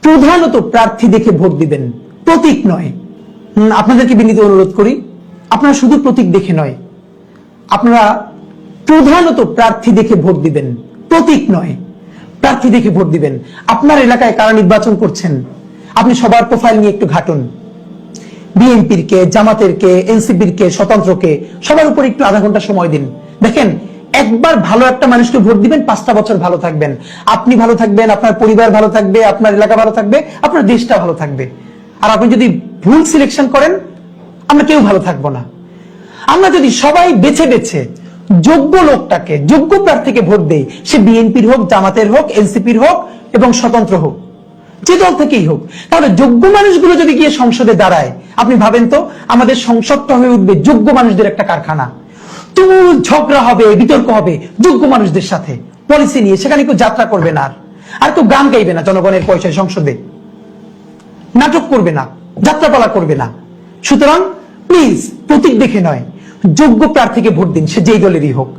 প্রধানত প্রার্থী দেখে ভোট দিবেন, প্রতীক নয়। আপনাদেরকে বিনীত অনুরোধ করি, আপনারা শুধু প্রতীক দেখে নয়, আপনারা প্রধানত প্রার্থী দেখে ভোট দিবেন, প্রতীক নয়। প্রার্থী দেখে ভোট দিবেন। আপনার এলাকায় কারা নির্বাচন করছেন আপনি সবার প্রোফাইল নিয়ে একটু ঘাটুন। বিএনপির কে, জামাতের কে, এনসিপির কে, স্বতন্ত্রকে, সবার উপর একটু আধা ঘন্টা সময় দিন। দেখেন, একবার ভালো একটা মানুষকে ভোট দিবেন, 5টা বছর ভালো থাকবেন। আপনি ভালো থাকবেন, আপনার পরিবার ভালো থাকবে, আপনার এলাকা ভালো থাকবে, আপনার দেশটা ভালো থাকবে। আর আপনি যদি ভুল সিলেকশন করেন, আমরা কেউ ভালো থাকবো না। আমরা যদি সবাই বেছে বেছে যোগ্য লোকটাকে, যোগ্য প্রার্থীকে ভোট দেই, সে বিএনপির হোক, জামাতের হোক, এনসিপির হোক এবং স্বতন্ত্র হোক, যে দল থেকেই হোক, তাহলে যোগ্য মানুষগুলো যদি গিয়ে সংসদে দাঁড়ায়, আপনি ভাবেন তো আমাদের সংসদটা হয়ে উঠবে যোগ্য মানুষদের একটা কারখানা। তুমুল ঝগড়া হবে, বিতর্ক হবে যোগ্য মানুষদের সাথে পলিসি নিয়ে। সেখানে কেউ যাত্রা করবে না, আর কেউ গান গাইবে না জনগণের পয়সায়, সংসদে নাটক করবে না, যাত্রাপালা করবে না। সুতরাং প্লিজ প্রতীক দেখে নয়, যোগ্য প্রার্থীকে ভোট দিন, সে যেই দলেরই হোক।